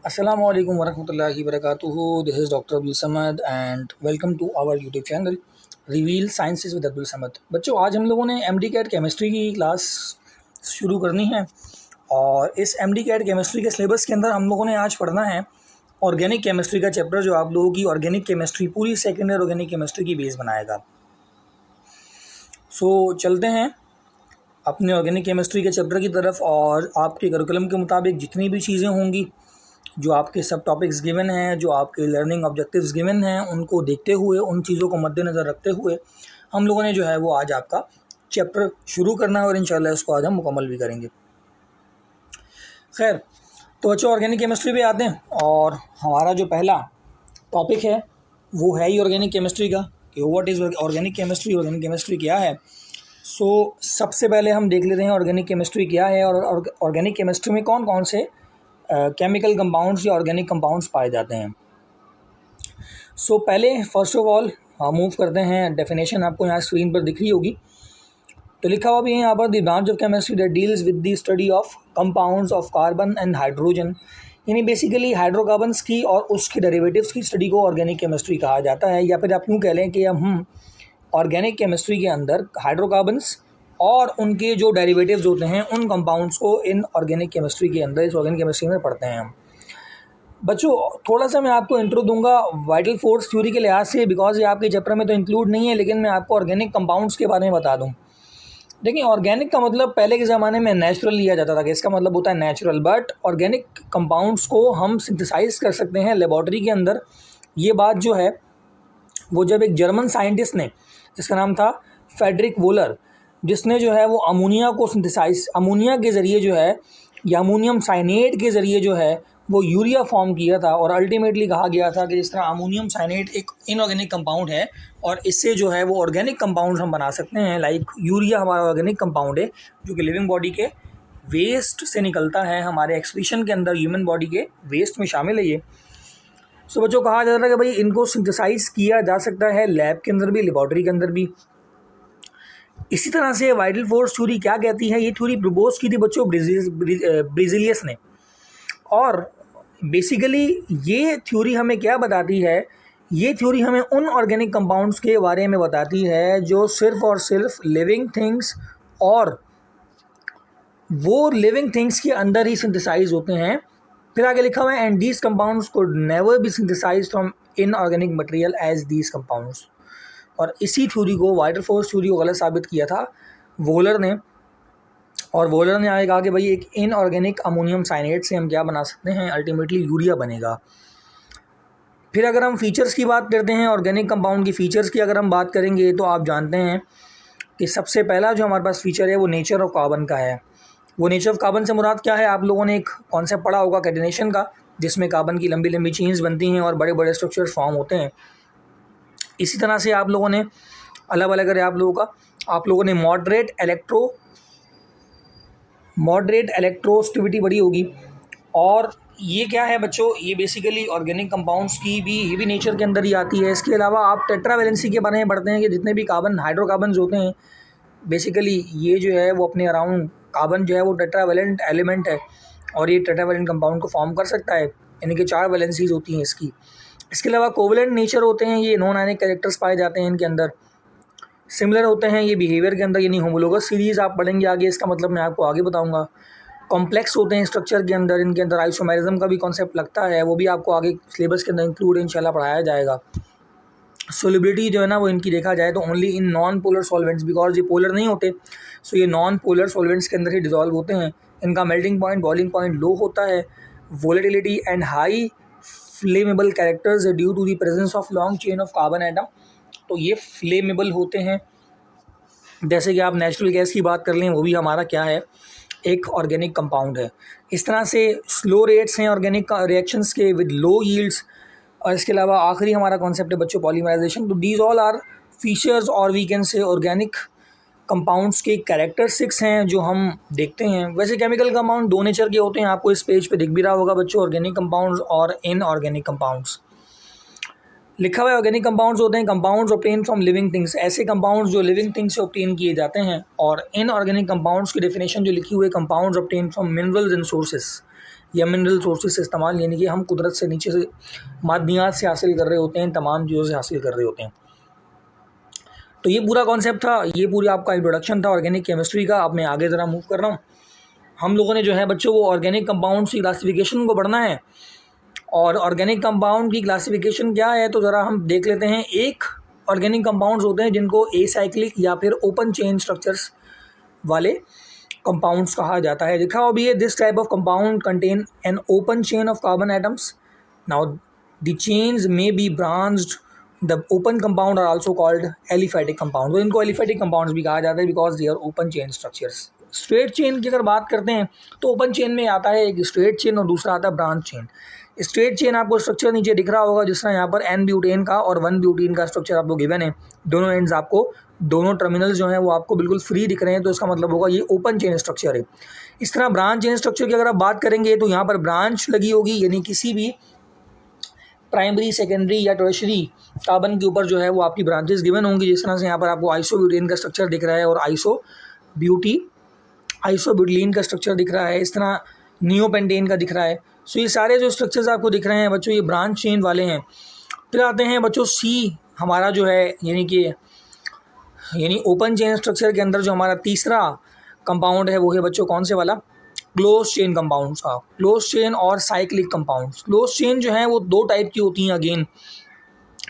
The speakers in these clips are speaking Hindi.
Assalamu alaikum warahmatullahi wabarakatuh. This is Dr. Abdul Samad and welcome to our YouTube channel Reveal Sciences with Abdul Samad. बच्चों आज हम लोगों ने MD कैट केमिस्ट्री की क्लास शुरू करनी है और इस MD कैट केमिस्ट्री के सिलेबस के अंदर हम लोगों ने आज पढ़ना है ऑर्गेनिक केमिस्ट्री का चैप्टर जो आप लोगों की ऑर्गेनिक केमिस्ट्री पूरी सेकेंड ईयर ऑर्गेनिक केमिस्ट्री की बेस बनाएगा। चलते हैं अपने ऑर्गेनिक केमिस्ट्री के चैप्टर की तरफ और आपके करिकुलम के मुताबिक जितनी भी चीज़ें होंगी जो आपके सब टॉपिक्स गिवन हैं, जो आपके लर्निंग ऑब्जेक्टिव्स गिवन हैं, उनको देखते हुए उन चीज़ों को मद्देनज़र रखते हुए हम लोगों ने जो है वो आज आपका चैप्टर शुरू करना है और इंशाल्लाह इसको आज हम मुकम्मल भी करेंगे। खैर, तो बच्चों ऑर्गेनिक केमिस्ट्री पे आते हैं और हमारा जो पहला टॉपिक है वो है ही ऑर्गेनिक केमिस्ट्री का कि what is organic chemistry, organic chemistry क्या है। सबसे पहले हम देख लेते हैं ऑर्गेनिक केमिस्ट्री क्या है और ऑर्गेनिक केमिस्ट्री में कौन कौन से केमिकल कंपाउंड्स या ऑर्गेनिक कंपाउंड्स पाए जाते हैं। पहले फर्स्ट ऑफ ऑल मूव करते हैं, डेफिनेशन आपको यहाँ स्क्रीन पर दिख रही होगी, तो लिखा हुआ भी है यहाँ पर the branch of chemistry that deals with the study of compounds of carbon and hydrogen, यानी बेसिकली हाइड्रोकार्बन्स की और उसके डेरिवेटिव्स की स्टडी को ऑर्गेनिक केमिस्ट्री कहा जाता है। या फिर आप यूँ कह लें कि हम ऑर्गेनिक केमिस्ट्री के अंदर हाइड्रोकार्बन्स और उनके जो डेरिवेटिव्स होते हैं उन कंपाउंड्स को इन ऑर्गेनिक केमिस्ट्री के अंदर, इस ऑर्गेनिक केमिस्ट्री में पढ़ते हैं हम। बच्चों थोड़ा सा मैं आपको इंट्रो दूंगा वाइटल फोर्स थ्योरी के लिहाज से, बिकॉज ये आपके चैप्टर में तो इंक्लूड नहीं है, लेकिन मैं आपको ऑर्गेनिक कंपाउंड्स के बारे में बता दूं। देखिए ऑर्गेनिक का मतलब पहले के ज़माने में नेचुरल लिया जाता था कि इसका मतलब होता है नेचुरल, बट ऑर्गेनिक कंपाउंड्स को हम सिंथेसाइज कर सकते हैं लेबॉर्ट्री के अंदर। ये बात जो है वो जब एक जर्मन साइंटिस्ट ने, जिसका नाम था फेडरिक वोलर, जिसने जो है वो अमोनिया को सिंथेसाइज, अमोनिया के ज़रिए जो है या अमोनियम साइनेट के ज़रिए जो है वो यूरिया फॉर्म किया था। और अल्टीमेटली कहा गया था कि जिस तरह अमोनियम साइनेट एक इनऑर्गेनिक कंपाउंड है और इससे जो है वो ऑर्गेनिक कंपाउंड हम बना सकते हैं, लाइक यूरिया हमारा ऑर्गेनिक कंपाउंड है जो कि लिविंग बॉडी के वेस्ट से निकलता है, हमारे एक्सक्रीशन के अंदर ह्यूमन बॉडी के वेस्ट में शामिल है ये। बच्चों कहा जाता है कि भाई इनको सिंथेसाइज किया जा सकता है लैब के अंदर भी, लेबॉर्ट्री के अंदर भी। इसी तरह से वाइटल फोर्स थ्योरी क्या कहती है, ये थ्योरी प्रपोज की थी बच्चों ब्रिजिलियस ने। और बेसिकली ये थ्योरी हमें क्या बताती है, ये थ्योरी हमें उन ऑर्गेनिक कंपाउंड्स के बारे में बताती है जो सिर्फ और सिर्फ लिविंग थिंग्स और वो लिविंग थिंग्स के अंदर ही सिंथेसाइज होते हैं। फिर आगे लिखा हुआ है and these compounds could never be synthesized from inorganic material as these compounds. और इसी थ्योरी को, वाइटल फोर्स थ्योरी को गलत साबित किया था वोलर ने। और वोलर ने आगे कहा कि भाई एक इनऑर्गेनिक अमोनियम साइनेट से हम क्या बना सकते हैं, अल्टीमेटली यूरिया बनेगा। फिर अगर हम फीचर्स की बात करते हैं, ऑर्गेनिक कंपाउंड की फीचर्स की अगर हम बात करेंगे, तो आप जानते हैं कि सबसे पहला जो हमारे पास फीचर है वो नेचर ऑफ कार्बन का है। वो नेचर ऑफ कार्बन से मुराद क्या है, आप लोगों ने एक कॉन्सेप्ट पढ़ा होगा कैटिनेशन का, जिसमें कार्बन की लंबी लंबी चेन्स बनती हैं और बड़े बड़े स्ट्रक्चर फॉर्म होते हैं। इसी तरह से आप लोगों ने अलग अलग आप लोगों ने मॉडरेट इलेक्ट्रोस्टिविटी बढ़ी होगी। और ये क्या है बच्चों, ये बेसिकली ऑर्गेनिक कंपाउंड्स की भी, ये भी नेचर के अंदर ही आती है। इसके अलावा आप टेट्रावैलेंसी के बारे में पढ़ते हैं कि जितने भी कार्बन हाइड्रोकार्बन्स होते हैं, बेसिकली ये जो है वो अपने अराउंड कार्बन जो है वो टेट्रावैलेंट एलिमेंट है और ये टेट्रावैलेंट कंपाउंड को फॉर्म कर सकता है, यानी कि 4 वैलेंसीज होती हैं इसकी। इसके अलावा कोवलेंट नेचर होते हैं, ये नॉन आयनिक कैरेक्टर्स पाए जाते हैं इनके अंदर। सिमिलर होते हैं ये बिहेवियर के अंदर, यानी होमोलोगस सीरीज़ आप पढ़ेंगे आगे, इसका मतलब मैं आपको आगे बताऊंगा। कॉम्प्लेक्स होते हैं स्ट्रक्चर के अंदर, इनके अंदर आइसोमेरिज्म का भी कॉन्सेप्ट लगता है, वो भी आपको आगे सिलेबस के अंदर इंक्लूड इंशाल्लाह पढ़ाया जाएगा। सोलिबिलिटी जो है ना वो इनकी देखा जाए तो only in non polar solvents, because ये पोलर नहीं होते, सो ये नॉन पोलर सॉल्वेंट्स के अंदर ही डिजॉल्व होते हैं। इनका melting point, boiling point low होता है। Volatility and high flammable characters due to the presence of long chain of carbon atom, तो ये फ्लेमेबल होते हैं। जैसे कि आप नेचुरल गैस की बात कर लें, वो भी हमारा क्या है, एक ऑर्गेनिक कंपाउंड है। इस तरह से स्लो रेट्स हैं ऑर्गेनिक रिएक्शंस के विद लो यील्ड्स। और इसके अलावा आखिरी हमारा कॉन्सेप्ट है बच्चों पॉलीमराइजेशन। तो दीज ऑल आर फीचर्स और we can say organic compounds के कैरेक्टरिस्टिक्स हैं जो हम देखते हैं। वैसे केमिकल कंपाउंड दो नेचर के होते हैं, आपको इस पेज पे दिख भी रहा होगा बच्चों, ऑर्गेनिक कंपाउंड्स और इनऑर्गेनिक कंपाउंड्स। लिखा हुआ है ऑर्गेनिक कंपाउंड्स होते हैं compounds obtain from living things, ऐसे कंपाउंड्स जो लिविंग थिंग्स से ऑब्टेन किए जाते हैं। और इनऑर्गेनिक कंपाउंड्स की डेफिनेशन जो लिखी हुई है, compounds obtain from minerals and sources, या मिनरल सोर्सेज से इस्तेमाल, यानी कि हम कुदरत से नीचे से मादनियात से हासिल कर रहे होते हैं, तमाम चीज़ों से हासिल कर रहे होते हैं। तो ये पूरा कॉन्सेप्ट था, ये पूरी आपका इंट्रोडक्शन था ऑर्गेनिक केमिस्ट्री का। अब मैं आगे ज़रा मूव कर रहा हूँ। हम लोगों ने जो है बच्चों वो ऑर्गेनिक कंपाउंड्स की क्लासिफिकेशन को पढ़ना है। और ऑर्गेनिक कंपाउंड की क्लासिफिकेशन क्या है, तो ज़रा हम देख लेते हैं। एक ऑर्गेनिक कंपाउंड्स होते हैं जिनको एसाइक्लिक या फिर ओपन चेन स्ट्रक्चर्स वाले कंपाउंड्स कहा जाता है। लिखा हुआ भी है, this type of compound contain an open chain of carbon atoms. Now the chains may be branched, the open compound are also called aliphatic compound. तो इनको एलिफैटिक कंपाउंड्स भी कहा जाता है because they are open chain structures. Straight chain की अगर बात करते हैं तो ओपन चेन में आता है एक स्ट्रेट चेन और दूसरा आता है ब्रांच चेन। स्ट्रेट चेन आपको स्ट्रक्चर नीचे दिख रहा होगा, जिस तरह यहाँ पर एन ब्यूटेन का और 1 ब्यूटीन का स्ट्रक्चर आपको गिवन है। दोनों एंड्स आपको, दोनों टर्मिनल्स जो हैं वो आपको बिल्कुल फ्री दिख रहे हैं, तो इसका मतलब होगा ये ओपन चेन स्ट्रक्चर है। इस तरह ब्रांच चेन स्ट्रक्चर की अगर आप बात करेंगे तो यहाँ पर ब्रांच लगी होगी, यानी किसी भी प्राइमरी, सेकेंडरी या टर्शरी कार्बन के ऊपर जो है वो आपकी ब्रांचेस गिवन होंगी। जिस तरह से यहाँ पर आपको आइसोब्यूटेन का स्ट्रक्चर दिख रहा है और आइसोब्यूटिलीन का स्ट्रक्चर दिख रहा है, इस तरह नियोपेंटेन का दिख रहा है। सो ये सारे जो स्ट्रक्चर्स आपको दिख रहे हैं बच्चों, ये ब्रांच चेन वाले हैं। फिर आते हैं बच्चों सी हमारा जो है, यानी ओपन चेन स्ट्रक्चर के अंदर जो हमारा तीसरा कंपाउंड है वो है बच्चों कौन से वाला, क्लोज चेन कंपाउंड्स का। क्लोज चेन और साइक्लिक कंपाउंड्स। क्लोज चेन जो है वो दो टाइप की होती हैं अगेन।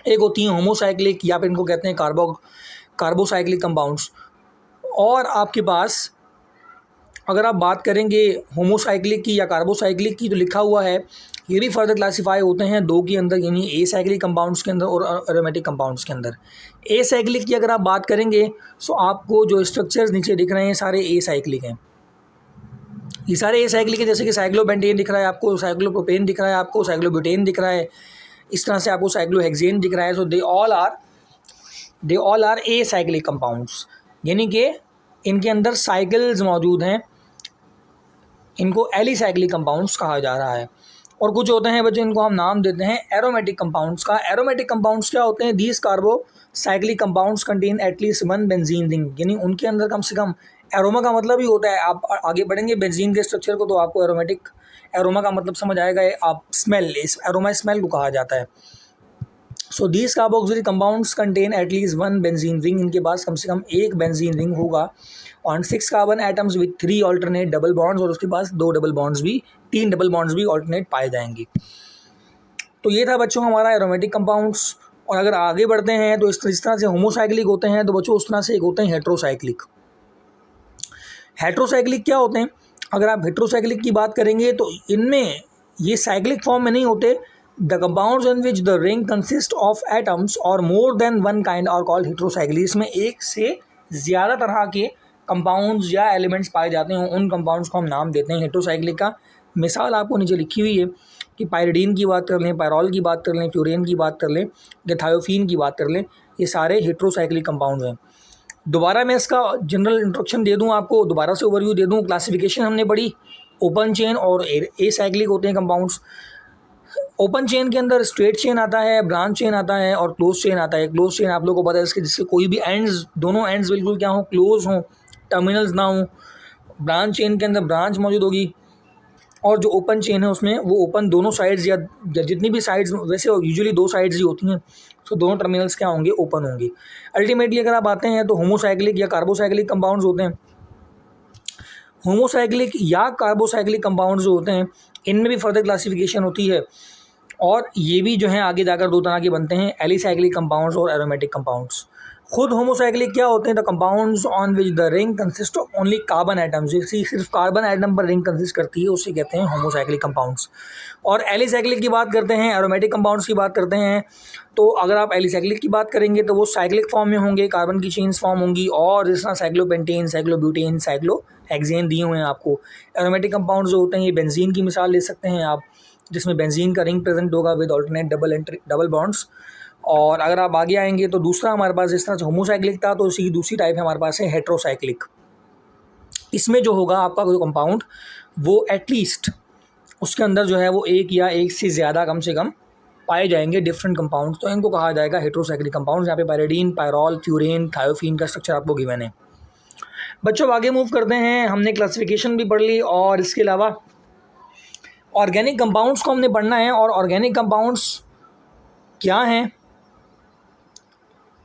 एक होती हैं होमोसाइक्लिक या फिर इनको कहते हैं कार्बोसाइक्लिक कंपाउंड्स। और आपके पास अगर आप बात करेंगे होमोसाइक्लिक की या कार्बोसाइक्लिक की, तो लिखा हुआ है ये भी फर्दर क्लासीफाई होते हैं दो के अंदर, यानी ए साइक्लिक कंपाउंड्स के अंदर और एरोमेटिक कंपाउंड्स के अंदर। ए साइक्लिक की अगर आप बात करेंगे तो आपको जो स्ट्रक्चर्स नीचे दिख रहे हैं सारे ए साइक्लिक हैं। ये सारे ए साइक्लिक है, जैसे कि साइक्लोपेंटेन दिख रहा है आपको, साइक्लोप्रोपेन दिख रहा है आपको, साइक्लोब्यूटेन दिख रहा है, इस तरह से आपको साइक्लोहेक्सेन दिख रहा है। So they all are a cyclic compounds, यानी कि इनके अंदर साइकिल्स मौजूद हैं। इनको एलिसाइक्लिक कंपाउंड्स कहा जा रहा है। और कुछ होते हैं बच्चों, इनको हम नाम देते हैं एरोमेटिक कंपाउंड्स का। एरोमेटिक कंपाउंड्स क्या होते हैं, these carbocyclic compounds contain at least 1 benzene ring, यानी उनके अंदर कम से कम, एरोमा का मतलब ही होता है, आप आगे बढ़ेंगे बेंजीन के स्ट्रक्चर को तो आपको एरोमा का मतलब समझ आएगा, आप स्मेल, इस एरोमा स्मेल को कहा जाता है। So these carboxylic compounds contain at least 1 benzene ring, इनके पास कम से कम एक बेंजीन रिंग होगा। On 6 carbon atoms with 3 alternate double bonds, और उसके पास 3 डबल बॉन्ड्स भी ऑल्टरनेट पाए जाएंगे। तो ये था बच्चों हमारा एरोमेटिक कंपाउंड्स। और अगर आगे बढ़ते हैं तो इस तरह से होमोसाइक्लिक होते हैं, तो बच्चों उस तरह से एक होते हैं हेट्रोसाइक्लिक। हेट्रोसाइक्लिक क्या होते हैं, अगर आप हेट्रोसाइक्लिक की बात करेंगे तो इनमें ये साइक्लिक फॉर्म में नहीं होते। The compounds in which the ring consist of atoms और more than 1 kind are called heterocyclic. इसमें एक से ज़्यादा तरह के कंपाउंड्स या एलिमेंट्स पाए जाते हैं, उन कंपाउंड्स को हम नाम देते हैं हेट्रोसाइक्लिक का। मिसाल आपको नीचे लिखी हुई है कि पायरिडीन की बात कर लें, पायरॉल की बात कर लें, फ्यूरेन की बात कर लें, या थायोफीन की बात कर लें, ये सारे हेट्रोसाइक्लिक कंपाउंड्स हैं। दोबारा मैं इसका जनरल इंट्रोडक्शन दे दूं आपको, दोबारा से ओवरव्यू दे दूं। क्लासिफिकेशन हमने पढ़ी, ओपन चेन और ए साइक्लिक होते हैं कंपाउंड्स। ओपन चेन के अंदर स्ट्रेट चेन आता है, ब्रांच चेन आता है और क्लोज चेन आता है। क्लोज चेन आप लोगों को पता है इसके, जिससे कोई भी एंड्स, दोनों एंड्स बिल्कुल क्या हो, क्लोज हों, टर्मिनल्स ना हों। ब्रांच चेन के अंदर ब्रांच मौजूद होगी, और जो ओपन चेन है उसमें वो ओपन दोनों साइड्स या जितनी भी साइड्स, वैसे यूजुअली 2 साइड्स ही होती हैं, तो दोनों टर्मिनल्स क्या होंगे, ओपन होंगे। अल्टीमेटली अगर आप आते हैं तो होमोसाइक्लिक या कार्बोसाइक्लिक कंपाउंड्स होते हैं। होमोसाइक्लिक या कार्बोसाइक्लिक कंपाउंड्स जो होते हैं इनमें भी फर्दर क्लासिफिकेशन होती है, और ये भी जो है आगे जाकर 2 तरह के बनते हैं, एलिसाइक्लिक कंपाउंड्स और एरोमेटिक कंपाउंड्स। खुद होमोसाइक्लिक क्या होते हैं, the compounds on which the ring consist of only carbon atoms, सिर्फ कार्बन एटम पर रिंग कंसिस्ट करती है, उसे कहते हैं होमोसाइक्लिक कंपाउंड्स। और एलिसाइक्लिक की बात करते हैं, एरोमेटिक कंपाउंड्स की बात करते हैं, तो अगर आप एलिसाइक्लिक की बात करेंगे तो वो साइक्लिक फॉर्म में होंगे, कार्बन की चेन्स फॉर्म होंगी, और जिस तरह साइक्लोपेंटेन, साइक्लोब्यूटेन, साइक्लोहेक्सेन दिए हुए हैं आपको। एरोमेटिक कंपाउंड्स जो होते हैं, ये बेंजीन की मिसाल ले सकते हैं आप, जिसमें बेंजीन का रिंग प्रेजेंट होगा विद ऑल्टरनेट डबल बॉन्ड्स। और अगर आप आगे आएंगे तो दूसरा हमारे पास, जिस तरह से होमोसाइक्लिक था, तो उसी की दूसरी टाइप हमारे पास है हेट्रोसाइक्लिक। इसमें जो होगा आपका कोई कंपाउंड, वो एटलीस्ट उसके अंदर जो है वो एक या एक से ज़्यादा कम से कम पाए जाएंगे डिफरेंट कंपाउंड्स, तो इनको कहा जाएगा हेट्रोसाइक्लिक कंपाउंड्स। यहाँ पे पायरिडीन, पायरॉल, फ्यूरेन, थायोफीन का स्ट्रक्चर आपको गिवन है। बच्चों आगे मूव करते हैं, हमने क्लासिफिकेशन भी पढ़ ली, और इसके अलावा ऑर्गेनिक कंपाउंड्स को हमने पढ़ना है। और ऑर्गेनिक कंपाउंड्स क्या हैं,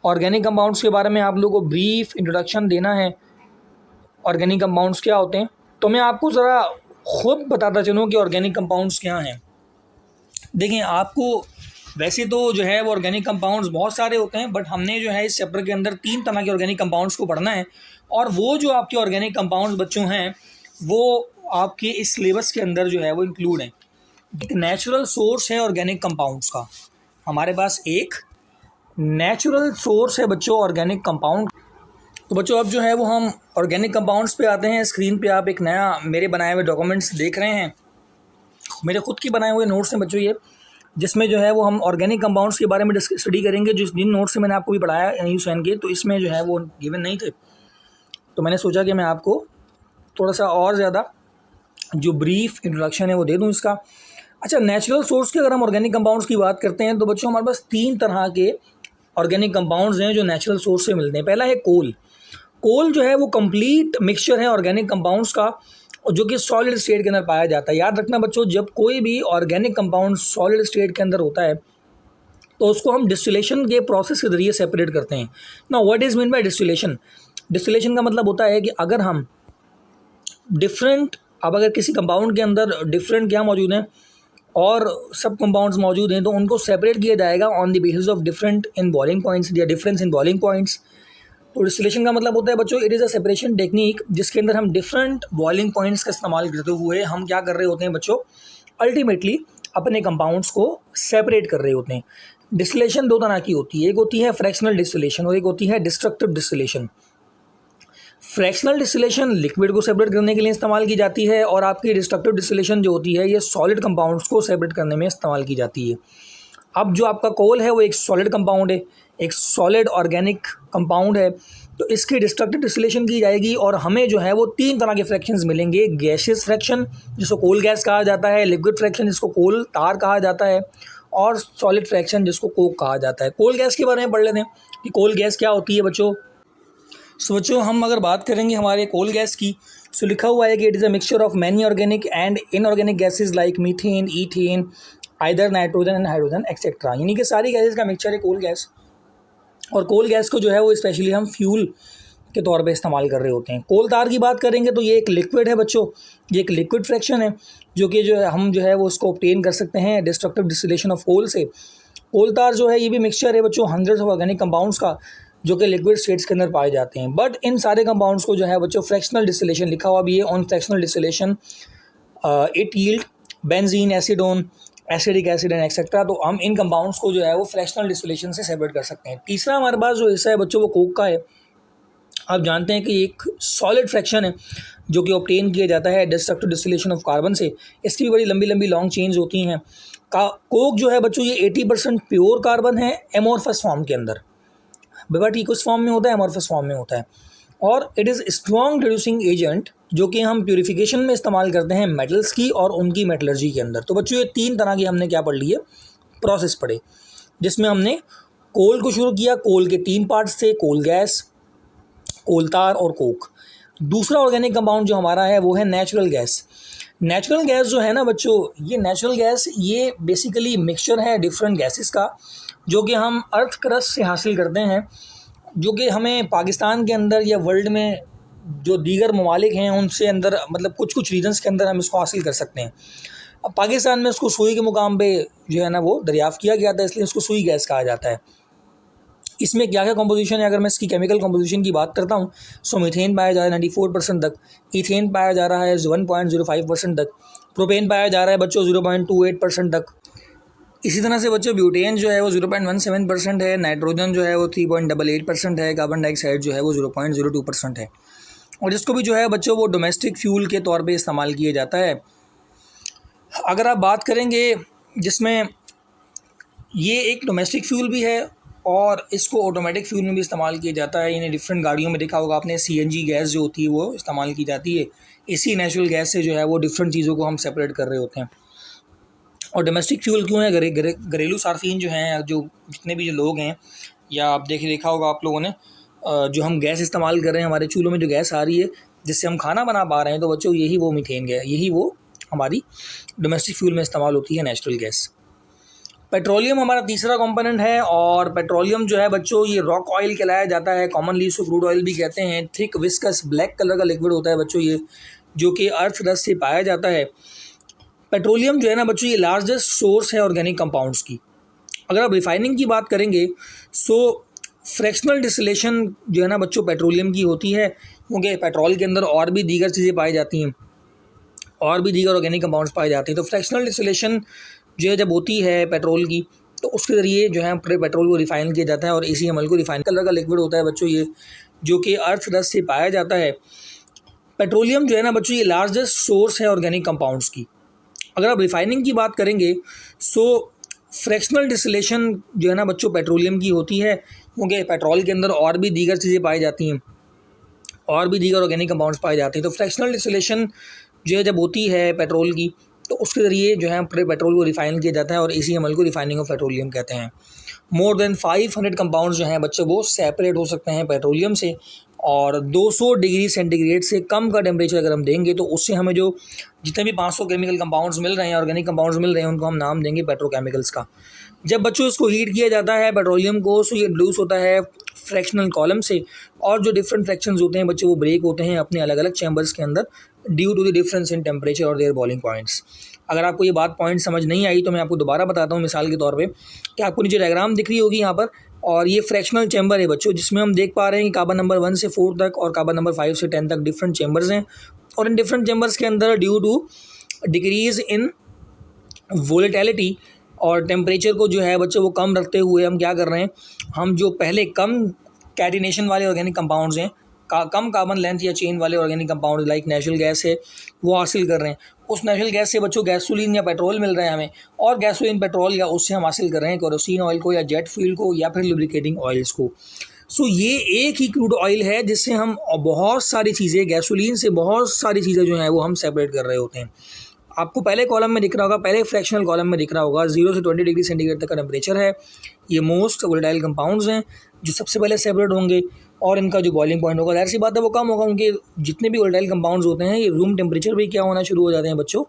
ऑर्गेनिक कंपाउंड्स के बारे में आप लोगों को ब्रीफ इंट्रोडक्शन देना है। ऑर्गेनिक कंपाउंड्स क्या होते हैं, तो मैं आपको ज़रा खुद बताता चलूँ कि ऑर्गेनिक कंपाउंड्स क्या हैं। देखें, आपको वैसे तो जो है वो ऑर्गेनिक कंपाउंड्स बहुत सारे होते हैं, बट हमने जो है इस चैप्टर के अंदर 3 तरह के ऑर्गेनिक कंपाउंड्स को पढ़ना है। और वो जो आपके ऑर्गेनिक कंपाउंड्स बच्चों हैं वो आपके इस सिलेबस के अंदर जो है वो इंक्लूड हैं। एक नेचुरल सोर्स है ऑर्गेनिक कंपाउंड्स का, हमारे पास एक नेचुरल सोर्स है बच्चों ऑर्गेनिक कंपाउंड। तो बच्चों अब जो है वो हम ऑर्गेनिक कंपाउंड्स पे आते हैं। स्क्रीन पे आप एक नया मेरे बनाए हुए डॉक्यूमेंट्स देख रहे हैं, मेरे खुद के बनाए हुए नोट्स हैं बच्चों ये, जिसमें जो है वो हम ऑर्गेनिक कंपाउंड्स के बारे में स्टडी करेंगे। जिन नोट्स से मैंने आपको भी पढ़ाया NUSN के, तो इसमें जो है वो गिवन नहीं थे, तो मैंने सोचा कि मैं आपको थोड़ा सा और ज़्यादा जो ब्रीफ इंट्रोडक्शन है वो दे दूँ इसका। अच्छा, नेचुरल सोर्स की अगर हम ऑर्गेनिक कंपाउंड्स की बात करते हैं तो बच्चों हमारे पास 3 तरह के ऑर्गेनिक कंपाउंड्स हैं जो नेचुरल सोर्स से मिलते हैं। पहला है कोल। कोल जो है वो कंप्लीट मिक्सचर है ऑर्गेनिक कंपाउंड्स का, जो कि सॉलिड स्टेट के अंदर पाया जाता है। याद रखना बच्चों, जब कोई भी ऑर्गेनिक कंपाउंड सॉलिड स्टेट के अंदर होता है तो उसको हम डिस्टिलेशन के प्रोसेस के जरिए सेपरेट करते हैं। ना what is mean by distillation? Distillation का मतलब होता है कि अगर हम अब अगर किसी कंपाउंड के अंदर डिफरेंट क्या मौजूद हैं और सब कंपाउंड्स मौजूद हैं, तो उनको सेपरेट किया जाएगा on the basis of different in boiling points या डिफरेंस इन बॉइलिंग पॉइंट्स। तो डिस्टिलेशन का मतलब होता है बच्चों, it is a separation technique जिसके अंदर हम डिफरेंट बॉइलिंग पॉइंट्स का इस्तेमाल करते हुए हम क्या कर रहे होते हैं बच्चों, अल्टीमेटली अपने कंपाउंड्स को सेपरेट कर रहे होते हैं। डिस्टिलेशन 2 तरह की होती है, एक होती है फ्रैक्शनल डिस्टिलेशन और एक होती है destructive distillation. Fractional distillation liquid को सेपरेट करने के लिए इस्तेमाल की जाती है, और आपकी डिस्ट्रक्टिव डिस्टिलेशन जो होती है ये सॉलिड कंपाउंड्स को सेपरेट करने में इस्तेमाल की जाती है। अब जो आपका कोल है वो एक सॉलिड कंपाउंड है, एक सॉलिड ऑर्गेनिक कंपाउंड है, तो इसकी डिस्ट्रक्टिव डिस्टिलेशन की जाएगी और हमें जो है वो 3 तरह के फ्रैक्शंस मिलेंगे। गैसियस फ्रैक्शन जिसको कोल गैस कहा जाता है, लिक्विड फ्रैक्शन जिसको कोल तार कहा जाता है, और सॉलिड फ्रैक्शन जिसको कोक कहा जाता है। कोल गैस के बारे में पढ़ लेते हैं कि कोल गैस क्या होती है बच्चों। सो बच्चों हम अगर बात करेंगे हमारे कोल गैस की, सो लिखा हुआ है कि it is a mixture of many organic and inorganic gases like methane, ethane, either nitrogen and hydrogen etcetera, यानी कि सारी गैसेज का मिक्सचर है कोल गैस। और कोल गैस को जो है वो स्पेशली हम फ्यूल के तौर पे इस्तेमाल कर रहे होते हैं। कोल तार की बात करेंगे तो ये एक लिक्विड है बच्चों, ये एक लिक्विड फ्रैक्शन है जो कि जो है हम जो है वो उसको ऑब्टेन कर सकते हैं डिस्ट्रक्टिव डिस्टिलेशन ऑफ कोल से। कोल तार जो है ये भी मिक्सचर है बच्चों हंड्रेड्स ऑफ ऑर्गेनिक कंपाउंड्स का, जो कि लिक्विड स्टेट्स के अंदर पाए जाते हैं। बट इन सारे कंपाउंड्स को जो है बच्चों फ्रैक्शनल डिस्टिलेशन लिखा हुआ भी है, on fractional distillation it yield benzene, acetone, acidic acid and etcetera. तो हम इन कंपाउंड्स को जो है वो फ्रैक्शनल डिस्टिलेशन से सेपरेट कर सकते हैं। तीसरा हमारे पास जो हिस्सा है बच्चों वो कोक का है। आप जानते हैं कि एक सॉलिड फ्रैक्शन है जो कि ऑब्टेन किया जाता है डिस्ट्रक्टिव डिस्टिलेशन ऑफ कार्बन से। इसकी भी बड़ी लंबी लंबी लॉन्ग चेन्स होती हैं। कोक जो है बच्चों ये 80% प्योर कार्बन है एमोरफस फॉर्म के अंदर, बट किस फॉर्म में होता है, एमोरफस फॉर्म में होता है। और it is strong reducing agent जो कि हम प्यूरिफिकेशन में इस्तेमाल करते हैं मेटल्स की और उनकी मेटलर्जी के अंदर। तो बच्चों ये 3 तरह की हमने क्या पढ़ ली है, प्रोसेस पढ़े, जिसमें हमने कोल को शुरू किया। कोल के 3 पार्ट्स थे, कोल गैस, कोल तार और कोक। दूसरा ऑर्गेनिक कंपाउंड जो हमारा है वो है नेचुरल गैस। नेचुरल गैस जो है ना बच्चों, ये नेचुरल गैस ये बेसिकली मिक्सचर है डिफरेंट गैसेस का, जो कि हम अर्थ क्रस्ट से हासिल करते हैं, जो कि हमें पाकिस्तान के अंदर या वर्ल्ड में जो दीगर ममालिक हैं उनसे अंदर मतलब कुछ रीजन्स के अंदर हम इसको हासिल कर सकते हैं। अब पाकिस्तान में इसको सुई के मुकाम पे जो है ना वो दरियाफ़्त किया गया था, इसलिए इसको सुई गैस कहा जाता है। इसमें क्या क्या कंपोजिशन है, अगर मैं इसकी केमिकल कंपोजिशन की बात करता हूँ, सो मीथेन पाया जा रहा है 94% तक, ईथेन पाया जा रहा है 1.05% तक, प्रोपेन पाया जा रहा है बच्चों 0.28% तक। इसी तरह से बच्चों ब्यूटेन जो है वो 0.17% है, नाइट्रोजन जो है वो 3.88% है, कार्बन डाइऑक्साइड जो है वो 0.02% है। और इसको भी जो है बच्चों वो डोमेस्टिक फ्यूल के तौर पे इस्तेमाल किया जाता है। अगर आप बात करेंगे जिसमें ये एक डोमेस्टिक फ्यूल भी है और इसको ऑटोमेटिक फ्यूल में भी इस्तेमाल किया जाता है। यानी डिफरेंट गाड़ियों में देखा होगा आपने CNG गैस जो होती है वो इस्तेमाल की जाती है। इसी नेचुरल गैस से जो है वो डिफरेंट चीज़ों को हम सेपरेट कर रहे होते हैं। और डोमेस्टिक फ्यूल क्यों है, घरेलू सार्फिन जो हैं, जो जितने भी जो लोग हैं, या आप देखा होगा आप लोगों ने जो हम गैस इस्तेमाल कर रहे हैं, हमारे चूल्हों में जो गैस आ रही है जिससे हम खाना बना पा रहे हैं, तो बच्चों यही वो मीथेन गैस, यही वो हमारी डोमेस्टिक फ्यूल में इस्तेमाल होती है नेचुरल गैस। पेट्रोलियम हमारा तीसरा कंपोनेंट है, और पेट्रोलियम जो है बच्चों ये रॉक ऑयल कहलाया जाता है, कॉमनली इसको क्रूड ऑयल भी कहते हैं। थिक विस्कस ब्लैक कलर का लिक्विड होता है बच्चों ये, जो कि अर्थ डस्ट से पाया जाता है। पेट्रोलियम जो है ना बच्चों ये लार्जेस्ट सोर्स है ऑर्गेनिक कंपाउंड्स की। अगर आप रिफाइनिंग की बात करेंगे सो फ्रैक्शनल डिस्टिलेशन जो है ना बच्चों पेट्रोलियम की होती है, क्योंकि पेट्रोल के अंदर और भी दीगर चीज़ें पाई जाती हैं, और भी दीगर ऑर्गेनिक कंपाउंड्स पाए जाते हैं। तो फ्रैक्शनल डिस्टिलेशन जो है जब होती है पेट्रोल की, तो उसके ज़रिए जो है पूरे पेट्रोल को रिफ़ाइन किया जाता है, और इसी अमल को रिफाइन कलर का लिक्विड होता है बच्चों ये, जो कि अर्थ डस्ट से पाया जाता है। पेट्रोलियम जो है ना बच्चों ये लार्जेस्ट सोर्स है ऑर्गेनिक कंपाउंड्स की। अगर आप रिफाइनिंग की बात करेंगे सो फ्रैक्शनल डिस्टिलेशन जो है ना बच्चों पेट्रोलियम की होती है, क्योंकि पेट्रोल के अंदर और भी दीगर चीज़ें पाई जाती हैं, और भी दीगर ऑर्गेनिक कंपाउंड्स पाए जाते हैं। तो फ्रैक्शनल डिस्टिलेशन जो है जब होती है पेट्रोल की, तो उसके ज़रिए जो है पूरे पेट्रोल को रिफ़ाइन किया जाता है, और इसी अमल को रिफाइनिंग ऑफ पेट्रोलियम कहते हैं। मोर देन 500 कंपाउंड्स जो हैं बच्चों वो सेपरेट हो सकते हैं पेट्रोलियम से, और 200 डिग्री सेंटीग्रेड से कम का टेम्परेचर अगर हम देंगे तो उससे हमें जो जितने भी 500 केमिकल कंपाउंड्स मिल रहे हैं, ऑर्गेनिक कंपाउंड्स मिल रहे हैं, उनको हम नाम देंगे पेट्रोकेमिकल्स का। जब बच्चों इसको हीट किया जाता है पेट्रोलियम को, सो ये रिड्यूस होता है फ्रैक्शनल कॉलम से, और जो डिफरेंट फ्रैक्शंस होते हैं बच्चों वो ब्रेक होते हैं अपने अलग अलग चैम्बर्स के अंदर due to the difference in temperature और देयर बॉइलिंग पॉइंट्स। अगर आपको ये बात पॉइंट समझ नहीं आई तो मैं आपको दोबारा बताता हूँ मिसाल के तौर पे, कि आपको नीचे डायग्राम दिख रही होगी यहाँ पर, और ये फ्रैक्शनल चैम्बर है बच्चों, जिसमें हम देख पा रहे हैं कि कार्बन नंबर 1 से 4 तक और कार्बन नंबर 5 से 10 तक डिफरेंट चैम्बर्स हैं, और इन डिफरेंट चैम्बर्स के अंदर due to decrease in volatility और टेम्परेचर को जो है बच्चों वो कम रखते हुए हम क्या कर रहे हैं, हम जो पहले कम कैटिनेशन वाले ऑर्गेनिक कंपाउंड्स हैं, कम कार्बन लेंथ या चेन वाले organic compound like natural gas है, वो हासिल कर रहे हैं। उस नेचुरल गैस से बच्चों गैसोलीन या पेट्रोल मिल रहा है हमें, और गैसोलीन पेट्रोल या उससे हम हासिल कर रहे हैं केरोसिन ऑयल को या जेट फ्यूल को या फिर लुब्रिकेटिंग ऑयल्स को। सो ये एक ही क्रूड ऑयल है जिससे हम बहुत सारी चीज़ें, गैसोलीन से बहुत सारी चीज़ें जो हैं वो हम सेपरेट कर रहे होते हैं। आपको पहले कॉलम में दिख रहा होगा, पहले फ्रैक्शनल कॉलम में दिख रहा होगा 0 से 20 डिग्री सेंटीग्रेड तक का टेम्परेचर है। ये मोस्ट वोलेटाइल कंपाउंड्स हैं जो सबसे पहले सेपरेट होंगे, और इनका जो बॉइलिंग पॉइंट होगा जाहिर सी बात है वो कम होगा, क्योंकि जितने भी वोलेटाइल कंपाउंड्स होते हैं ये रूम टेम्परेचर पर क्या होना शुरू हो जाते हैं बच्चों,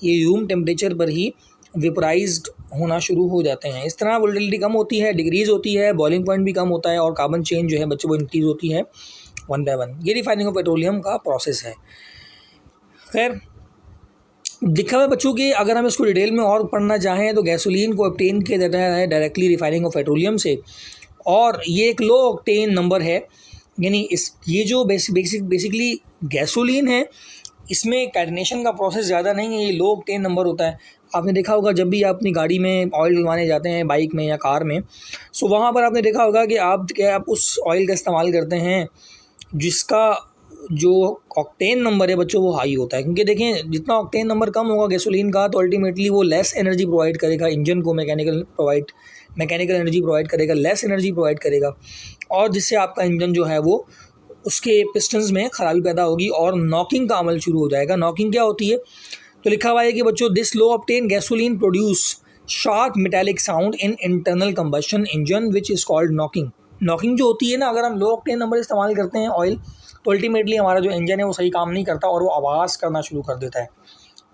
ये रूम टेम्परेचर पर ही वेपराइज्ड होना शुरू हो जाते हैं। इस तरह वोलेटिलिटी कम होती है, डिग्रीज होती है, बॉइलिंग पॉइंट भी कम होता है, और कार्बन चेन जो है बच्चों वो इंक्रीज होती है 1 बाय 1। ये रिफाइनिंग ऑफ पेट्रोलियम का प्रोसेस है। खैर दिखा हुआ बच्चों कि अगर हम इसको डिटेल में और पढ़ना चाहें तो गैसोलीन को ऑब्टेन किया जाता है डायरेक्टली रिफाइनिंग ऑफ पेट्रोलियम से, और ये एक लो ऑक्टेन नंबर है, यानी ये जो बेसिकली गैसोलीन है इसमें कैटिनेशन का प्रोसेस ज़्यादा नहीं है, ये लो ऑक्टेन नंबर होता है। आपने देखा होगा जब भी आप अपनी गाड़ी में ऑयल डलवाने जाते हैं, बाइक में या कार में, सो वहाँ पर आपने देखा होगा कि आप उस ऑयल का इस्तेमाल करते हैं जिसका जो ऑक्टेन नंबर है बच्चों वो हाई होता है, क्योंकि देखें जितना ऑक्टेन नंबर कम होगा गैसोलीन का तो अल्टीमेटली वो लेस एनर्जी प्रोवाइड करेगा इंजन को, मैकेनिकल एनर्जी प्रोवाइड करेगा, लेस एनर्जी प्रोवाइड करेगा, और जिससे आपका इंजन जो है वो उसके पिस्टन्स में ख़राबी पैदा होगी और नॉकिंग का अमल शुरू हो जाएगा। नॉकिंग क्या होती है, तो लिखा हुआ है कि बच्चों this low octane gasoline produce sharp metallic sound in internal combustion engine which is called knocking. Knocking जो होती है ना, अगर हम लो ऑक्टेन नंबर इस्तेमाल करते हैं ऑयल तो अल्टीमेटली हमारा जो इंजन है वो सही काम नहीं करता और वो आवाज़ करना शुरू कर देता है।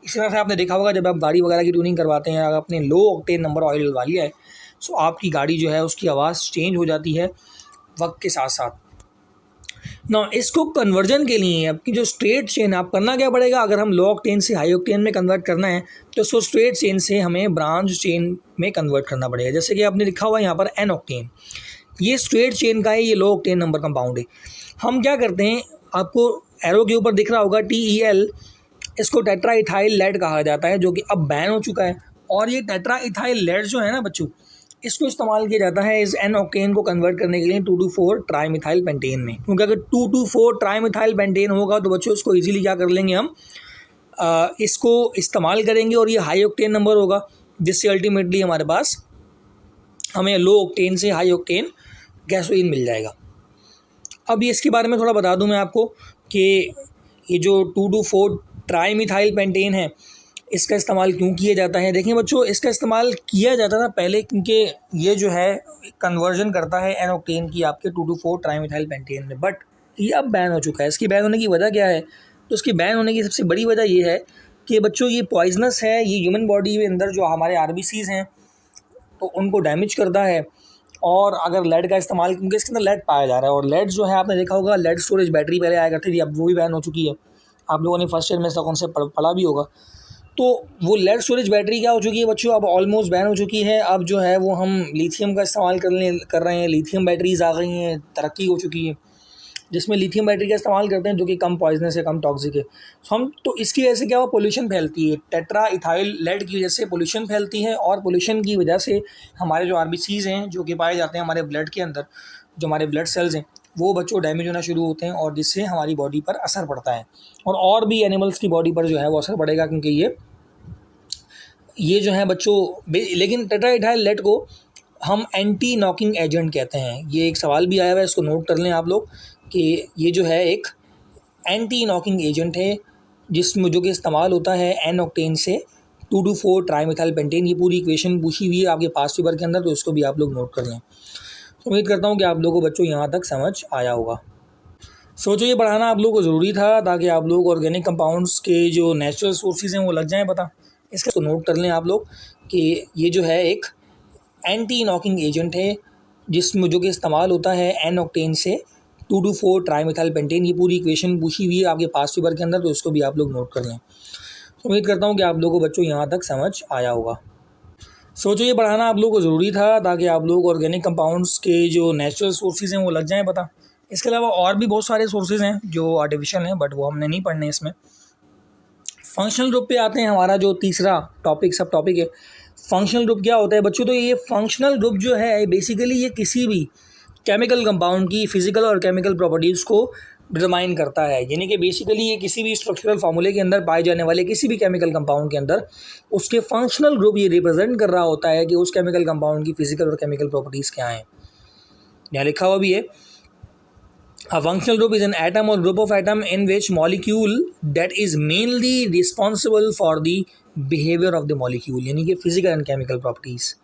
इसी तरह से आपने देखा होगा जब आप गाड़ी वगैरह की ट्यूनिंग करवाते हैं, अगर आपने लो ऑक्टेन नंबर ऑयल डलवा लिया है तो आपकी गाड़ी जो है उसकी आवाज़ चेंज हो जाती है वक्त के साथ साथ। ना इसको कन्वर्जन के लिए आपकी जो स्ट्रेट चेन आप करना क्या पड़ेगा, अगर हम लो ऑक्टेन से हाई ऑक्टेन में कन्वर्ट करना है तो उसको स्ट्रेट चेन से हमें ब्रांच चेन में कन्वर्ट करना पड़ेगा। जैसे कि आपने लिखा हुआ है यहाँ पर एन ऑक्टेन, ये स्ट्रेट चेन का है, ये लो ऑक्टेन नंबर कंपाउंड है। हम क्या करते हैं, आपको एरो के ऊपर दिख रहा होगा TEL, इसको टेट्रा इथाइल लेड कहा जाता है जो कि अब बैन हो चुका है। और ये टेट्रा इथाइल लेड जो है ना बच्चों, इसको इस्तेमाल किया जाता है इस एन ऑक्टेन को कन्वर्ट करने के लिए 2,2,4 ट्राईमिथाइल पेंटेन में, क्योंकि अगर 2,2,4 ट्राईमिथाइल पेंटेन होगा तो बच्चों इसको इजीली क्या कर लेंगे हम इसको इस्तेमाल करेंगे और ये हाई ऑक्टेन नंबर होगा, जिससे अल्टीमेटली हमारे पास हमें लो ऑक्टेन से हाई ऑक्टेन गैसोलीन मिल जाएगा। अब ये इसके बारे में थोड़ा बता दूं मैं आपको कि ये जो 2,2,4 ट्राईमिथाइल पेंटेन है इसका इस्तेमाल क्यों किया जाता है। देखिए बच्चों, इसका इस्तेमाल किया जाता था पहले क्योंकि ये जो है कन्वर्जन करता है एन ऑक्टेन की आपके 2,2,4 ट्राईमिथाइल पेंटेन में, बट ये अब बैन हो चुका है। इसकी बैन होने की वजह क्या है, तो इसकी बैन होने की सबसे बड़ी वजह ये है कि बच्चों ये पॉइजनस है, ये ह्यूमन बॉडी के अंदर जो हमारे आरबीसीज हैं तो उनको डैमेज करता है। और अगर लेड का इस्तेमाल, क्योंकि इसके अंदर लेड पाया जा रहा है, और लेड जो है आपने देखा होगा लेड स्टोरेज बैटरी पहले आया करती थी, अब वो भी बैन हो चुकी है। आप लोगों ने फर्स्ट ईयर में इसका कॉन्सेप्ट पढ़ा भी होगा। तो वो लेड स्टोरेज बैटरी क्या हो चुकी है बच्चों, अब ऑलमोस्ट बैन हो चुकी है। अब जो है वो हम लिथियम का इस्तेमाल कर रहे हैं। लिथियम बैटरीज आ गई हैं, तरक्की हो चुकी है, जिसमें लिथियम बैटरी का इस्तेमाल करते हैं जो कि कम पॉइजनस है, कम टॉक्सिक है। तो हम तो इसकी वजह से क्या हुआ, पोल्यूशन फैलती है। टेट्रा इथाइल लेड की वजह से पोल्यूशन फैलती है, और पोल्यूशन की वजह से हमारे जो आरबीसीज हैं जो कि पाए जाते हैं हमारे ब्लड के अंदर, जो हमारे ब्लड सेल्स हैं वो बच्चों डैमेज होना शुरू होते हैं, और जिससे हमारी बॉडी पर असर पड़ता है। और भी एनिमल्स की बॉडी पर जो है वो असर पड़ेगा, क्योंकि ये जो है बच्चों लेकिन टेट्रा इथाइल लेड को हम एंटी नॉकिंग एजेंट कहते हैं। ये एक सवाल भी आया हुआ है, इसको नोट कर लें आप लोग कि ये जो है एक एंटी नॉकिंग एजेंट है जिसमें जो कि इस्तेमाल होता है एन ऑक्टेन से 2,2,4 ट्राईमिथाइल पेंटेन। ये पूरी इक्वेशन पूछी हुई है आपके पास पेपर के अंदर, तो इसको भी आप लोग नोट कर लें। तो उम्मीद करता हूँ कि आप लोगों को बच्चों यहाँ तक समझ आया होगा। सोचो ये पढ़ाना आप लोगों को ज़रूरी था ताकि आप लोग ऑर्गेनिक कंपाउंड्स के जो नेचुरल सोर्सेज हैं वो लग जाएँ पता। इसको नोट कर लें आप लोग कि ये जो है एक एंटी नॉकिंग एजेंट है जिसमें जो कि इस्तेमाल होता है एन ऑक्टेन से 2,2,4 ट्राईमिथाइल पेंटेन। ये पूरी इक्वेशन पूछी हुई है आपके पास पेपर के अंदर, तो इसको भी आप लोग नोट कर लें। तो उम्मीद करता हूँ कि आप लोगों को बच्चों यहाँ तक समझ आया होगा। सोचो ये पढ़ाना आप लोगों को ज़रूरी था ताकि आप लोग ऑर्गेनिक कंपाउंड्स के जो नेचुरल सोर्सेज हैं वो लग जाएँ पता। इसके अलावा और भी बहुत सारे सोर्सेज हैं जो आर्टिफिशियल हैं, बट वो हमने नहीं पढ़ने इसमें। फंक्शनल ग्रुप पे आते हैं, हमारा जो तीसरा टॉपिक सब टॉपिक है फंक्शनल ग्रुप क्या होता है बच्चों। तो ये फंक्शनल ग्रुप जो है बेसिकली ये किसी भी केमिकल कंपाउंड की फिजिकल और केमिकल प्रॉपर्टीज़ को डिटरमाइन करता है, यानी कि बेसिकली ये किसी भी स्ट्रक्चरल फार्मूले के अंदर पाए जाने वाले किसी भी केमिकल कंपाउंड के अंदर उसके फंक्शनल ग्रुप ये रिप्रेजेंट कर रहा होता है कि उस केमिकल कंपाउंड की फिजिकल और केमिकल प्रॉपर्टीज़ क्या हैं। यहाँ लिखा हुआ भी है, a functional group is an atom or group of atom in which molecule that is mainly responsible for the behavior of the molecule, यानी कि physical and chemical properties.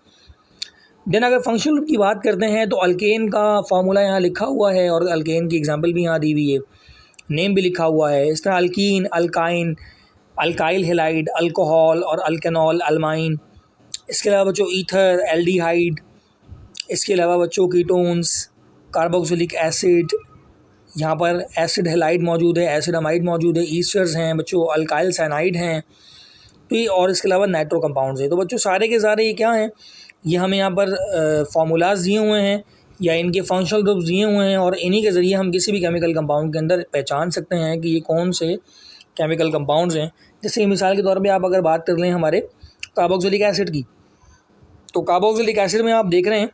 Then अगर फंक्शनल ग्रुप की बात करते हैं तो अल्केन का फार्मूला यहाँ लिखा हुआ है, और अल्केन की एग्जांपल भी यहाँ दी हुई है, नेम भी लिखा हुआ है। इस तरह alkyne, alkyne, alkyl halide, alcohol और अल्केनॉल, अल्माइन। इसके अलावा बच्चों ईथर, एल्डिहाइड। इसके अलावा बच्चों कीटोन्स, कार्बोक्सिलिक एसिड, यहाँ पर एसिड हेलाइड मौजूद है, एसिड अमाइड मौजूद है, ईस्टर्स हैं बच्चों, अल्काइल साइनाइड हैं, तो ये और इसके अलावा नाइट्रो कंपाउंड्स हैं। तो बच्चों सारे के सारे ये क्या हैं, ये हमें यहाँ पर फार्मूलाज दिए हुए हैं या इनके फंक्शनल ग्रुप्स दिए हुए हैं, और इन्हीं के ज़रिए हम किसी भी केमिकल कंपाउंड के अंदर पहचान सकते हैं कि ये कौन से केमिकल कंपाउंड्स हैं। जैसे मिसाल के तौर पे आप अगर बात कर लें हमारे कार्बोक्सिलिक एसिड की, तो कार्बोक्सिलिक एसिड में आप देख रहे हैं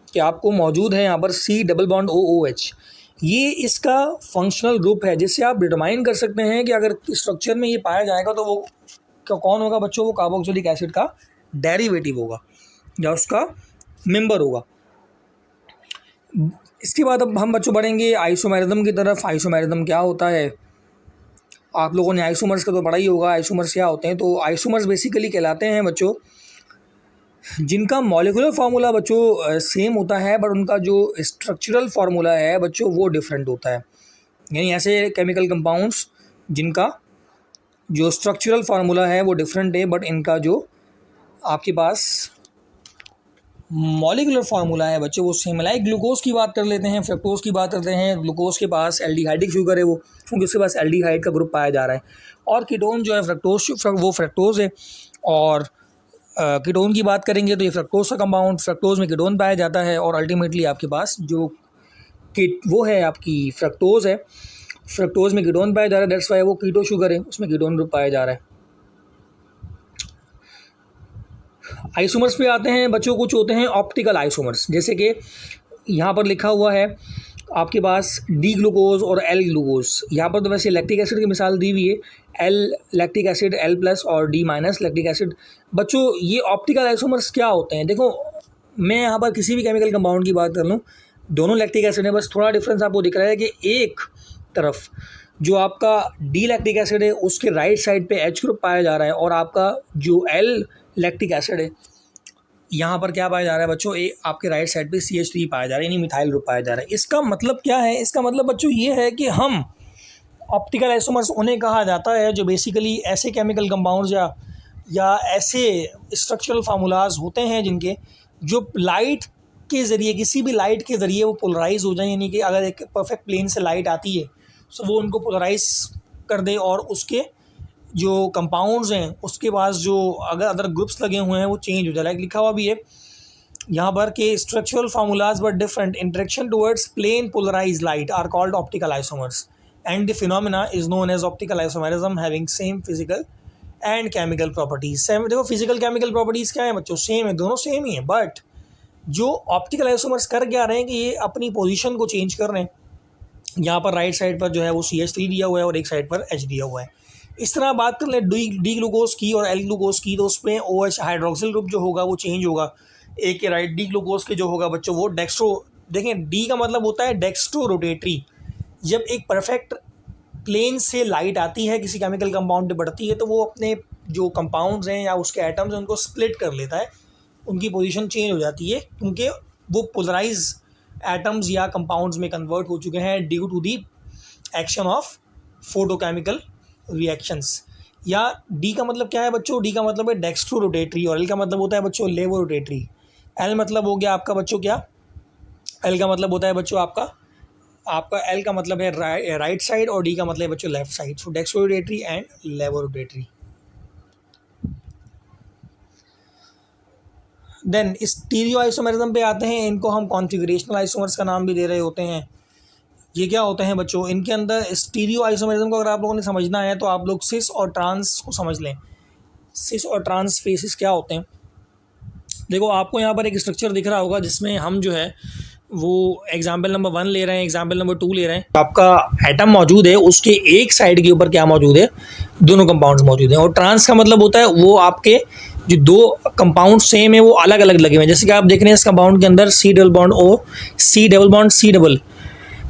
कि आपको मौजूद है यहाँ पर C++OOH। ये इसका फंक्शनल ग्रुप है जिससे आप डिटरमाइन कर सकते हैं कि अगर स्ट्रक्चर में ये पाया जाएगा तो वो कौन होगा बच्चों, वो कार्बोक्सिलिक एसिड का डेरिवेटिव होगा या उसका मेंबर होगा। इसके बाद अब हम बच्चों बढ़ेंगे आइसोमेरिज्म की तरफ। आइसोमेरिज्म क्या होता है, आप लोगों ने आइसोमर्स का तो पढ़ा ही होगा। आइसोमर्स क्या होते हैं, तो आइसोमर्स बेसिकली कहलाते हैं बच्चों जिनका मॉलिक्यूलर फार्मूला बच्चों सेम होता है, बट उनका जो स्ट्रक्चरल फार्मूला है बच्चों वो डिफरेंट होता है। यानी ऐसे केमिकल कंपाउंड्स जिनका जो स्ट्रक्चरल फार्मूला है वो डिफरेंट है, बट इनका जो आपके पास मॉलिक्यूलर फार्मूला है बच्चों वो सेम। लाइक ग्लूकोज की बात कर लेते हैं, फ्रक्टोज की बात करते हैं। ग्लूकोज के पास एल्डिहाइडिक शुगर है वो, क्योंकि उसके पास एल्डिहाइड का ग्रुप पाया जा रहा है। और कीटोन जो है वो फ्रक्टोज है। और कीटोन की बात करेंगे तो ये फ्रक्टोज का कंपाउंड, फ्रक्टोज में कीटोन पाया जाता है, और अल्टीमेटली आपके पास जो वो है आपकी फ्रक्टोज है, फ्रक्टोज में कीटोन पाया जा रहा है, दैट्स वाई वो कीटो शुगर है, उसमें कीटोन ग्रुप पाया जा रहा है। आइसोमर्स पे आते हैं बच्चों, कुछ होते हैं ऑप्टिकल आइसोमर्स, जैसे कि यहाँ पर लिखा हुआ है आपके पास डी ग्लूकोज और एल ग्लूकोज। यहाँ पर तो वैसे लैक्टिक एसिड की मिसाल दी हुई है, L lactic acid, L plus और डी माइनस लैक्टिक एसिड। बच्चों ये ऑप्टिकल आइसोमर्स क्या होते हैं, देखो मैं यहाँ पर किसी भी केमिकल कंपाउंड की बात कर लूँ, दोनों लैक्टिक एसिड है, बस थोड़ा डिफरेंस आपको दिख रहा है कि एक तरफ जो आपका डी लैक्टिक एसिड है उसके राइट साइड पे एच ग्रुप पाया जा रहा है, और आपका जो एल लैक्टिक एसिड है यहाँ पर क्या पाया जा रहा है बच्चों, आपके राइट साइड पे CH3 पाया जा रहा है, यानी मिथाइल ग्रुप पाया जा रहा है। इसका मतलब क्या है, इसका मतलब बच्चों ये है कि हम ऑप्टिकल आइसोमर्स उन्हें कहा जाता है जो बेसिकली ऐसे केमिकल कंपाउंड्स या ऐसे स्ट्रक्चरल फार्मूलाज होते हैं जिनके जो लाइट के ज़रिए, किसी भी लाइट के ज़रिए वो पोलराइज हो जाए, यानी कि अगर एक परफेक्ट प्लेन से लाइट आती है तो वो उनको पोलराइज कर दे और उसके जो कंपाउंड्स हैं उसके पास जो अगर अदर ग्रुप्स लगे हुए हैं वो चेंज हो जाए। लाइक लिखा हुआ भी है यहाँ पर कि structural formulas but different interaction towards plane polarize light are called optical isomers and the phenomena is known as optical isomerism having same physical and chemical properties. Same, देखो फिजिकल केमिकल प्रॉपर्टीज़ क्या है बच्चों, सेम है, दोनों सेम ही है, बट जो ऑप्टिकल आइसोमर्स कर क्या रहे हैं कि ये अपनी पोजीशन को चेंज कर रहे हैं। यहाँ पर राइट साइड पर जो है वो CH3 दिया हुआ है और एक साइड पर H दिया हुआ है। इस तरह बात कर लें डी ग्लूकोज की और एल ग्लूकोज की, तो उसमें OH हाइड्रोक्सिल ग्रुप जो होगा वो चेंज होगा। एक के राइट डी ग्लूकोज के जो होगा बच्चों वो डेक्स्ट्रो, देखें डी का मतलब होता है डेक्स्ट्रो रोटेटरी। जब एक परफेक्ट प्लेन से लाइट आती है किसी केमिकल कंपाउंड पे बढ़ती है तो वो अपने जो कंपाउंड्स हैं या उसके एटम्स हैं उनको स्प्लिट कर लेता है, उनकी पोजीशन चेंज हो जाती है क्योंकि वो पोलराइज एटम्स या कंपाउंड्स में कन्वर्ट हो चुके हैं due to the action of photochemical reactions. या डी का मतलब क्या है बच्चों, डी का मतलब है डेक्स्ट्रो रोटेटरी और एल का मतलब होता है बच्चों लेवो रोटेटरी। एल मतलब हो गया आपका बच्चों क्या, एल का मतलब होता है बच्चों आपका एल का मतलब है राइट साइड और डी का मतलब है बच्चों left side. So dextrorotatory and levorotatory. Then stereoisomerism पे आते हैं, इनको हम कॉन्फिगरेशनल आइसोमर्स का नाम भी दे रहे होते हैं। ये क्या होते हैं बच्चों, इनके अंदर स्टीरियो आइसोमेरिज्म को अगर आप लोगों ने समझना है तो आप लोग सिस और ट्रांस को समझ लें। सिस और ट्रांस फेसिस क्या होते हैं, देखो आपको यहाँ पर एक स्ट्रक्चर दिख रहा होगा जिसमें हम जो है वो एग्जाम्पल नंबर 1 ले रहे हैं, एग्जाम्पल नंबर 2 ले रहे हैं। आपका एटम मौजूद है, उसके एक साइड के ऊपर क्या मौजूद है, दोनों कंपाउंड्स मौजूद हैं। और ट्रांस का मतलब होता है वो आपके जो दो कंपाउंड सेम है वो अलग अलग लगे हुए हैं। जैसे कि आप देख रहे हैं इस कंपाउंड के अंदर C double bond O, C double bond C double,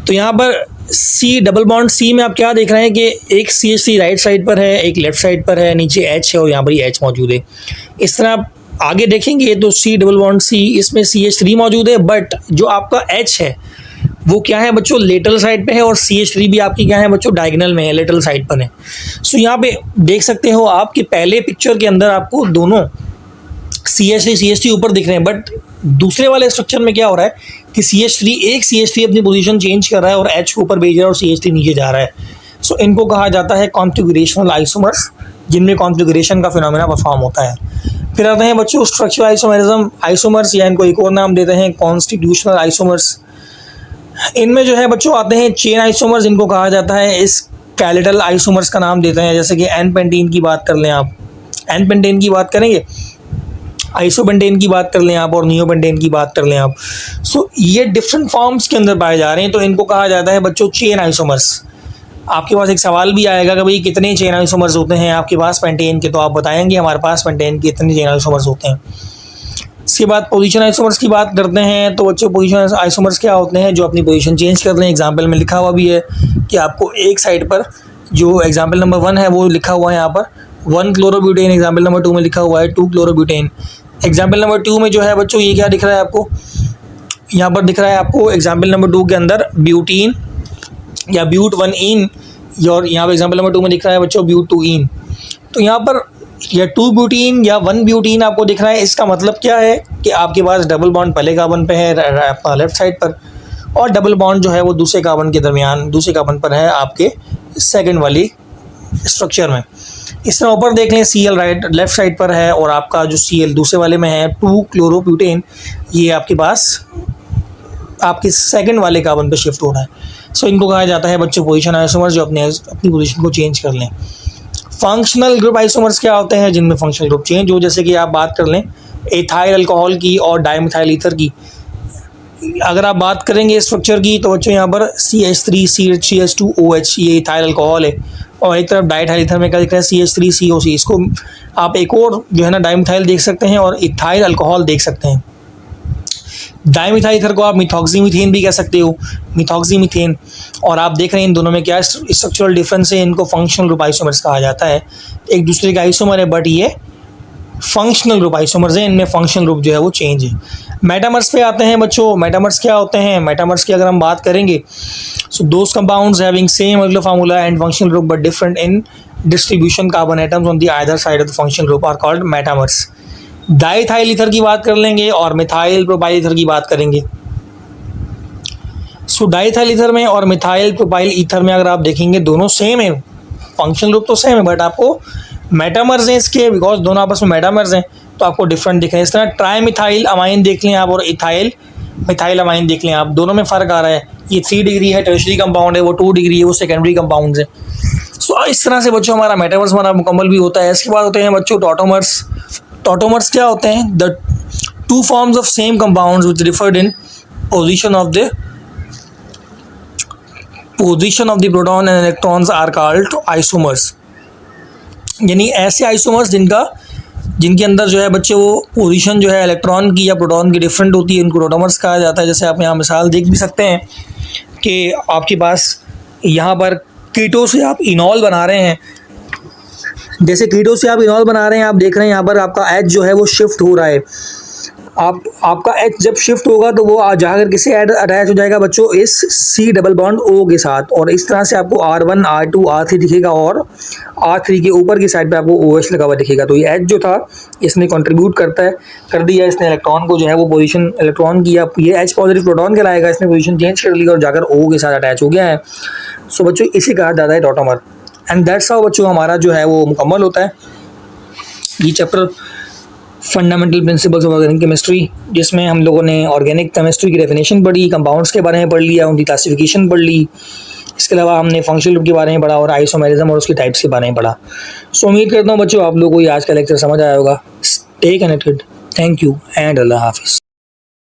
तो यहाँ पर C डबल बॉन्ड C में आप क्या देख रहे हैं कि एक CH3 राइट साइड पर है, एक लेफ्ट साइड पर है, नीचे H है और यहाँ पर ही H मौजूद है। इस तरह आप आगे देखेंगे तो C डबल बॉन्ड C, इसमें CH3 मौजूद है, बट जो आपका H है वो क्या है बच्चों लेटरल साइड पे है और CH3 भी आपकी क्या है बच्चों डायगोनल में है, लेटरल साइड पर है। सो यहाँ पे देख सकते हो आप कि पहले पिक्चर के अंदर आपको दोनों CH3 ऊपर दिख रहे हैं, बट दूसरे वाले स्ट्रक्चर में क्या हो रहा है कि CH3 अपनी पोजीशन चेंज कर रहा है और H को ऊपर भेज रहा है और CH3 नीचे जा रहा है। सो इनको कहा जाता है कॉन्फिगरेशनल आइसोमर्स, जिनमें कॉन्फिगरेशन का फिनोमेना परफॉर्म होता है। फिर आते हैं बच्चों स्ट्रक्चरल आइसोमर्स या इनको एक और नाम देते हैं कॉन्स्टिट्यूशनल आइसोमर्स। इनमें जो है बच्चों आते हैं चेन आइसोमर्स, इनको कहा जाता है इस स्केलेटल आइसोमर्स का नाम देते हैं। जैसे कि एन पेंटीन की बात कर लें आप, एन पेंटेन की बात करेंगे, आइसोपेंटेन की बात कर लें आप और नियोपेंटेन की बात कर लें आप। सो ये डिफरेंट फॉर्म्स के अंदर पाए जा रहे हैं, तो इनको कहा जाता है बच्चों चेन आइसोमर्स। आपके पास एक सवाल भी आएगा कि भाई कितने चेन आइसोमर्स होते हैं आपके पास पेंटेन के, तो आप बताएंगे हमारे पास पेंटेन के इतने चेन आइसोमर्स होते हैं। इसके बाद पोजीशन आइसोमर्स की बात करते हैं, तो बच्चों पोजीशन आइसोमर्स क्या होते हैं, जो अपनी पोजीशन चेंज कर रहे हैं। एग्जांपल में लिखा हुआ भी है कि आपको एक साइड पर जो एग्जांपल नंबर 1 है वो लिखा हुआ है यहाँ पर 1 क्लोरोब्यूटेन, एग्जांपल नंबर 2 में लिखा हुआ है 2 क्लोरोब्यूटेन। एग्जांपल नंबर 2 में जो है बच्चों ये क्या दिख रहा है आपको, यहाँ पर दिख रहा है आपको एग्जांपल नंबर 2 के अंदर ब्यूटीन या ब्यूट 1 इन, और यहाँ पर एग्जांपल नंबर 2 में दिख रहा है बच्चों ब्यूट 2 इन। तो यहाँ पर या 2 ब्यूटीन या 1 ब्यूटीन आपको दिख रहा है, इसका मतलब क्या है कि आपके पास डबल बॉन्ड पहले कार्बन पे है आपका लेफ्ट साइड पर, और डबल बॉन्ड जो है वो दूसरे कार्बन के दरमियान दूसरे कार्बन पर है आपके सेकंड वाली स्ट्रक्चर में। इस तरह ऊपर देख लें Cl राइट लेफ्ट साइड पर है और आपका जो Cl दूसरे वाले में है 2 क्लोरोब्यूटेन, ये आपके पास आपके सेकंड वाले कार्बन पे शिफ्ट हो रहा है। सो इनको कहा जाता है बच्चों पोजीशन आइसोमर्स, जो अपनी पोजीशन को चेंज कर लें। फंक्शनल ग्रुप आइसोमर्स क्या होते हैं, जिनमें फंक्शनल ग्रुप चेंज हो, जैसे कि आप बात कर लें एथाइल अल्कोहल की और डाइमिथाइल ईथर की। अगर आप बात करेंगे स्ट्रक्चर की तो बच्चों यहाँ पर CH3 CH2 OH ये इथाइल अल्कोहल है, और एक तरफ डाइथाइल ईथर में क्या दिख रहा है CH3 COC। इसको आप एक और जो है ना डाइमिथाइल देख सकते हैं और इथाइल अल्कोहल देख सकते हैं। डाइमिथाइल ईथर को आप मिथॉक्सीमीथेन भी कह सकते हो, मिथॉक्सीमीथेन। और आप देख रहे हैं इन दोनों में क्या स्ट्रक्चरल डिफरेंस है, इनको फंक्शनल ग्रुप आइसोमर्स कहा जाता है। एक दूसरे का आइसोमर है बट ये फंक्शनल ग्रुप आइसोमर्स है, इनमें फंक्शनल ग्रुप जो है वो चेंज है। मेटामर्स पे आते हैं बच्चों। मेटामर्स क्या होते हैं? मेटामर्स की अगर हम बात करेंगे, so those compounds having same molecular formula and functional group but different in distribution carbon atoms on the either side of the functional group are called metamers. Diethyl ether की बात कर लेंगे और मिथाइल प्रोपाइल ईथर की बात करेंगे। सो डाइथाइल ईथर में और मिथाइल प्रोपाइल ईथर में अगर आप देखेंगे दोनों सेम है, फंक्शनल ग्रुप तो सेम है, बट आपको मेटामर्स हैं इसके, बिकॉज दोनों आपस में मेटामर्स हैं तो आपको डिफरेंट दिख रहे हैं। इस तरह ट्राई मिथाइल अमाइन देख लें आप और इथाइल मिथाइल अमाइन देख लें आप, दोनों में फ़र्क आ रहा है। ये 3 डिग्री है टर्शरी कंपाउंड है, वो 2 डिग्री है, वो सेकेंडरी कंपाउंड है। सो इस तरह से बच्चों हमारा मेटामर्स हमारा मुकम्मल भी होता है। इसके बाद होते हैं बच्चों टॉटोमर्स। टॉटोमर्स क्या होते हैं? The 2 forms of same compounds which differed in position of the proton and electrons are called isomers. यानी ऐसे आइसोमर्स जिनके अंदर जो है बच्चे वो पोजीशन जो है इलेक्ट्रॉन की या प्रोटॉन की डिफरेंट होती है, उनको टॉटोमर्स कहा जाता है। जैसे आप यहाँ मिसाल देख भी सकते हैं कि आपके पास यहाँ पर कीटो से आप इनॉल बना रहे हैं। जैसे कीटो से आप इनॉल बना रहे हैं, आप देख रहे हैं यहाँ पर आपका एच जो है वो शिफ्ट हो रहा है। आपका एच जब शिफ्ट होगा तो वो जाकर किसे अटैच हो जाएगा बच्चों? इस सी डबल बॉन्ड ओ के साथ, और इस तरह से आपको R1 R2 R3 दिखेगा और R3 के ऊपर की साइड पे आपको OH लगा हुआ दिखेगा। तो ये एच जो था इसने कंट्रीब्यूट कर दिया इसने इलेक्ट्रॉन को, जो है वो पोजीशन इलेक्ट्रॉन की, या ये एच पॉजिटिव प्रोटॉन कहलाएगा, इसने पोजीशन चेंज कर ली और जाकर O के साथ अटैच हो गया है। सो बच्चों इसी कहा जाता है टॉटोमर। एंड दैट्स हाउ बच्चों हमारा जो है वो मुकम्मल होता है ये chapter fundamental principles of organic chemistry, जिसमें हम लोगों ने ऑर्गेनिक केमिस्ट्री की डेफिनेशन पढ़ी, कंपाउंड्स के बारे में पढ़ लिया, उनकी क्लासिफिकेशन पढ़ ली। इसके अलावा हमने फंक्शनल ग्रुप के बारे में पढ़ा और आइसोमेरिज्म और उसकी टाइप्स के बारे में पढ़ा। सो उम्मीद करता हूँ बच्चों आप लोगों को ये आज का लेक्चर समझ आया होगा। Stay connected. Thank you and अल्लाह हाफिज़।